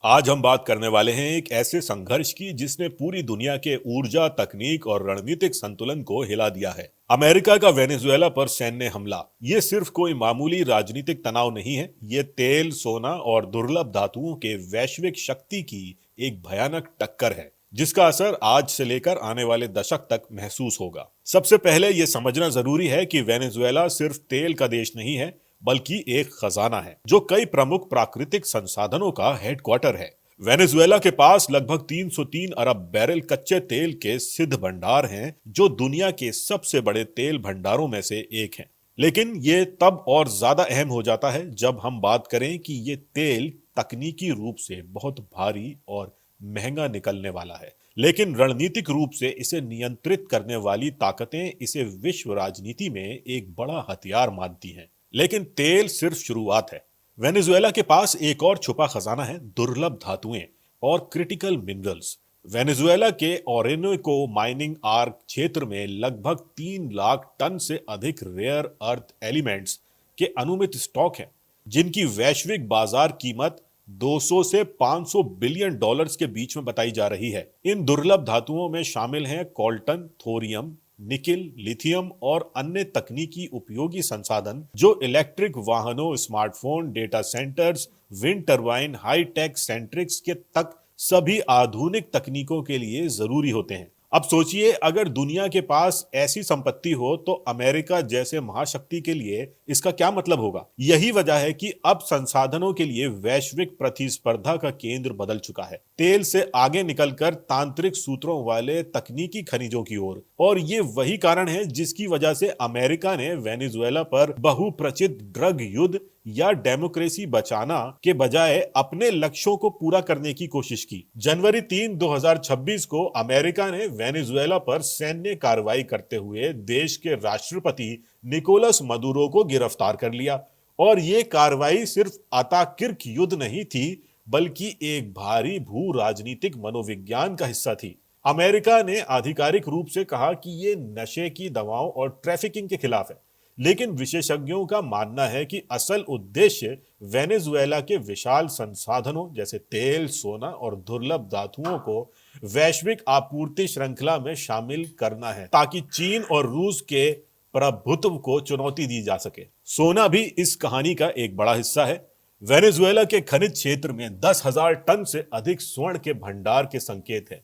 आज हम बात करने वाले हैं एक ऐसे संघर्ष की जिसने पूरी दुनिया के ऊर्जा, तकनीक और रणनीतिक संतुलन को हिला दिया है। अमेरिका का वेनेजुएला पर सैन्य हमला ये सिर्फ कोई मामूली राजनीतिक तनाव नहीं है, ये तेल, सोना और दुर्लभ धातुओं के वैश्विक शक्ति की एक भयानक टक्कर है जिसका असर आज से लेकर आने वाले दशक तक महसूस होगा। सबसे पहले यह समझना जरूरी है कि वेनेजुएला सिर्फ तेल का देश नहीं है, बल्कि एक खजाना है जो कई प्रमुख प्राकृतिक संसाधनों का हेडक्वार्टर है। वेनेजुएला के पास लगभग 303 अरब बैरल कच्चे तेल के सिद्ध भंडार हैं, जो दुनिया के सबसे बड़े तेल भंडारों में से एक हैं। लेकिन ये तब और ज्यादा अहम हो जाता है जब हम बात करें कि ये तेल तकनीकी रूप से बहुत भारी और महंगा निकलने वाला है, लेकिन रणनीतिक रूप से इसे नियंत्रित करने वाली ताकतें इसे विश्व राजनीति में एक बड़ा हथियार मानती हैं। लेकिन तेल सिर्फ शुरुआत है। वेनेजुएला के पास एक और छुपा खजाना है, दुर्लभ धातुएं और क्रिटिकल मिनरल्स। वेनेजुएला के ओरेनोको माइनिंग आर्क क्षेत्र में लगभग 3 लाख टन से अधिक रेयर अर्थ एलिमेंट्स के अनुमित स्टॉक हैं, जिनकी वैश्विक बाजार कीमत 200 से 500 बिलियन डॉलर्स के बीच में बताई जा रही है। इन दुर्लभ धातुओं में शामिल हैं कॉल्टन, थोरियम, निकिल, लिथियम और अन्य तकनीकी उपयोगी संसाधन जो इलेक्ट्रिक वाहनों, smartphone, data centres, wind turbine, high tech Centrix के तक सभी आधुनिक तकनीकों के लिए जरूरी होते हैं। अब सोचिए, अगर दुनिया के पास ऐसी संपत्ति हो तो अमेरिका जैसे महाशक्ति के लिए इसका क्या मतलब होगा। यही वजह है कि अब संसाधनों के लिए वैश्विक प्रतिस्पर्धा का केंद्र बदल चुका है, तेल से आगे निकलकर तांत्रिक सूत्रों वाले तकनीकी खनिजों की ओर। और ये वही कारण है जिसकी वजह से अमेरिका ने वेनेजुएला पर बहुप्रचलित ड्रग युद्ध या डेमोक्रेसी बचाना के बजाय अपने लक्ष्यों को पूरा करने की कोशिश की। जनवरी 3, 2026 को अमेरिका ने वेनेजुएला पर सैन्य कार्रवाई करते हुए देश के राष्ट्रपति निकोलस मदुरो को गिरफ्तार कर लिया। और ये कार्रवाई सिर्फ अतार्किक युद्ध नहीं थी, बल्कि एक भारी भू राजनीतिक मनोविज्ञान का हिस्सा थी। अमेरिका ने आधिकारिक रूप से कहा कि ये नशे की दवाओं और ट्रैफिकिंग के खिलाफ है, लेकिन विशेषज्ञों का मानना है कि असल उद्देश्य वेनेजुएला के विशाल संसाधनों जैसे तेल, सोना और दुर्लभ धातुओं को वैश्विक आपूर्ति श्रृंखला में शामिल करना है, ताकि चीन और रूस के प्रभुत्व को चुनौती दी जा सके। सोना भी इस कहानी का एक बड़ा हिस्सा है। वेनेजुएला के खनिज क्षेत्र में 10,000 टन से अधिक स्वर्ण के भंडार के संकेत है,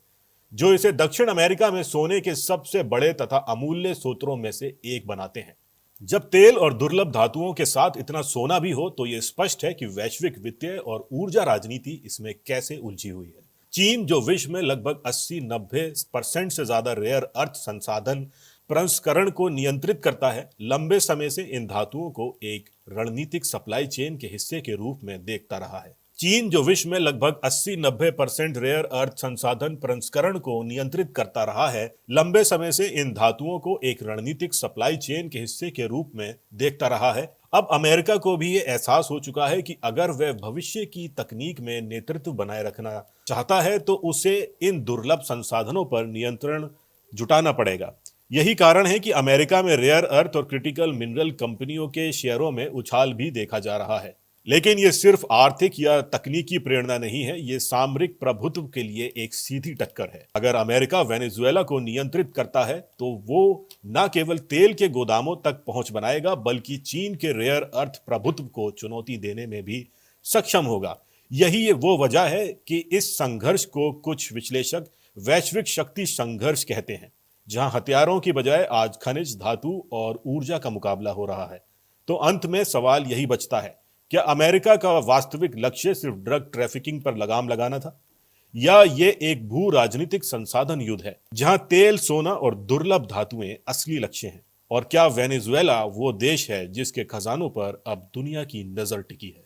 जो इसे दक्षिण अमेरिका में सोने के सबसे बड़े तथा अमूल्य स्रोतों में से एक बनाते हैं। जब तेल और दुर्लभ धातुओं के साथ इतना सोना भी हो तो यह स्पष्ट है कि वैश्विक वित्तीय और ऊर्जा राजनीति इसमें कैसे उलझी हुई है। चीन, जो विश्व में लगभग 80-90% से ज्यादा रेयर अर्थ संसाधन प्रसंस्करण को नियंत्रित करता है, लंबे समय से इन धातुओं को एक रणनीतिक सप्लाई चेन के हिस्से के रूप में देखता रहा है। चीन, जो विश्व में लगभग 80-90% रेयर अर्थ संसाधन प्रसंस्करण को नियंत्रित करता रहा है, लंबे समय से इन धातुओं को एक रणनीतिक सप्लाई चेन के हिस्से के रूप में देखता रहा है। अब अमेरिका को भी ये एहसास हो चुका है कि अगर वह भविष्य की तकनीक में नेतृत्व बनाए रखना चाहता है तो उसे इन दुर्लभ संसाधनों पर नियंत्रण जुटाना पड़ेगा। यही कारण है कि अमेरिका में रेयर अर्थ और क्रिटिकल मिनरल कंपनियों के शेयरों में उछाल भी देखा जा रहा है। लेकिन ये सिर्फ आर्थिक या तकनीकी प्रेरणा नहीं है, ये सामरिक प्रभुत्व के लिए एक सीधी टक्कर है। अगर अमेरिका वेनेजुएला को नियंत्रित करता है तो वो न केवल तेल के गोदामों तक पहुंच बनाएगा, बल्कि चीन के रेयर अर्थ प्रभुत्व को चुनौती देने में भी सक्षम होगा। यही वो वजह है कि इस संघर्ष को कुछ विश्लेषक वैश्विक शक्ति संघर्ष कहते हैं, जहां हथियारों की बजाय आज खनिज, धातु और ऊर्जा का मुकाबला हो रहा है। तो अंत में सवाल यही बचता है, क्या अमेरिका का वास्तविक लक्ष्य सिर्फ ड्रग ट्रैफिकिंग पर लगाम लगाना था, या ये एक भू राजनीतिक संसाधन युद्ध है जहां तेल, सोना और दुर्लभ धातुएं असली लक्ष्य हैं? और क्या वेनेजुएला वो देश है जिसके खजानों पर अब दुनिया की नजर टिकी है?